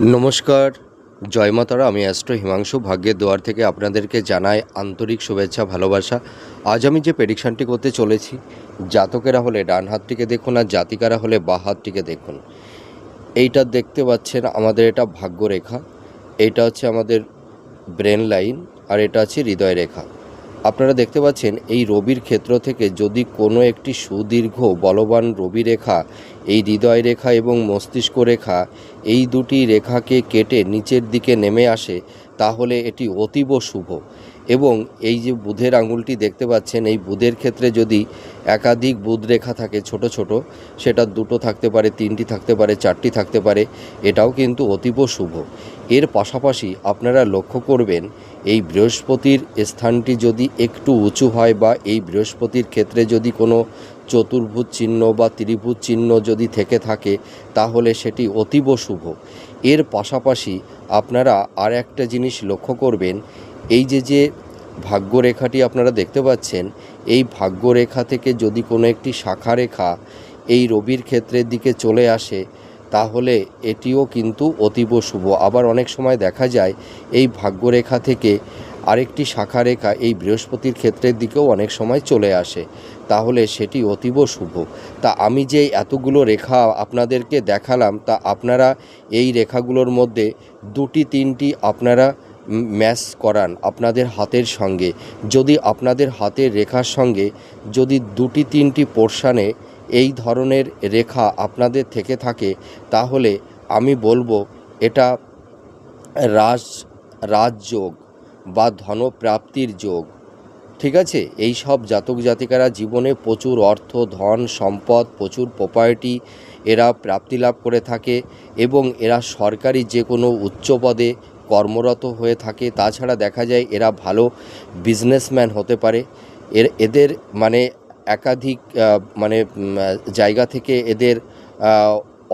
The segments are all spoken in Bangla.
নমস্কার, জয় মা তারা। আমি অ্যাস্ট্রো হিমাংশু ভাগ্যের দুয়ার থেকে আপনাদেরকে জানাই আন্তরিক শুভেচ্ছা, ভালোবাসা। আজ আমি যে প্রেডিকশানটি করতে চলেছি, জাতকেরা হলে ডান হাতটিকে দেখুন আর জাতিকারা হলে বাঁ হাতটিকে দেখুন। এইটা দেখতে পাচ্ছেন, আমাদের এটা ভাগ্যরেখা, এইটা হচ্ছে আমাদের ব্রেন লাইন, আর এটা হচ্ছে হৃদয় রেখা। আপনারা দেখতে পাচ্ছেন এই রবির ক্ষেত্র থেকে যদি কোনো একটি সুদীর্ঘ বলবান রবি রেখা এই হৃদয় রেখা এবং মস্তিষ্ক রেখা এই দুটি রেখাকে কেটে নিচের দিকে নেমে আসে, তাহলে এটি অতীব শুভ। এবং এই যে বুধের আঙুলটি দেখতে পাচ্ছেন, এই বুধের ক্ষেত্রে যদি একাধিক বুধ রেখা থাকে ছোট ছোট, সেটা দুটো থাকতে পারে, তিনটি থাকতে পারে, চারটি থাকতে পারে, এটাও কিন্তু অতীব শুভ। এর পাশাপাশি আপনারা লক্ষ্য করবেন এই বৃহস্পতির স্থানটি যদি একটু উঁচু হয় বা এই বৃহস্পতির ক্ষেত্রে যদি কোনো চতুর্ভুজ চিহ্ন বা ত্রিভুজ চিহ্ন যদি থেকে থাকে, তাহলে সেটি অতীব শুভ। এর পাশাপাশি আপনারা আর একটা জিনিস লক্ষ্য করবেন, এই যে ভাগ্যরেখাটি আপনারা দেখতে পাচ্ছেন, এই ভাগ্যরেখা থেকে যদি কোনো একটি শাখা রেখা এই রবির ক্ষেত্রের দিকে চলে আসে, তাহলে এটিও কিন্তু অতীব শুভ। আবার অনেক সময় দেখা যায় এই ভাগ্যরেখা থেকে আরেকটি শাখা রেখা এই বৃহস্পতির ক্ষেত্রের দিকেও অনেক সময় চলে আসে, তাহলে সেটি অতীব শুভ। তা আমি যে এতগুলো রেখা আপনাদেরকে দেখালাম, তা আপনারা এই রেখাগুলোর মধ্যে দুটি তিনটি আপনারা ম্যাচ করান আপনাদের হাতের সঙ্গে। যদি আপনাদের হাতের রেখার সঙ্গে যদি দুটি তিনটি পোর্শানে এই ধরনের রেখা আপনাদের থেকে থাকে, তাহলে আমি বলবো এটা রাজযোগ বা ধনপ্রাপ্তির যোগ। ঠিক আছে, এই সব জাতক জাতিকারা জীবনে প্রচুর অর্থ, ধন, সম্পদ, প্রচুর প্রপার্টি এরা প্রাপ্তি লাভ করে থাকে এবং এরা সরকারি যে কোনো উচ্চ পদে কর্মরত হয়ে থাকে। তাছাড়া দেখা যায় এরা ভালো বিজনেসম্যান হতে পারে। এদের মানে একাধিক জায়গা থেকে এদের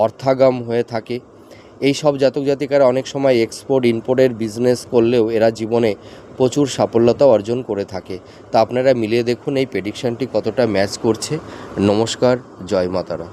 অর্থাগম হয়ে থাকে। এই সব জাতক জাতিকারা অনেক সময় এক্সপোর্ট ইম্পোর্টের বিজনেস করলেও এরা জীবনে প্রচুর সাফল্যতা অর্জন করে থাকে। তা আপনারা মিলিয়ে দেখুন এই প্রেডিকশানটি কতটা ম্যাচ করছে। নমস্কার, জয় মা তারা।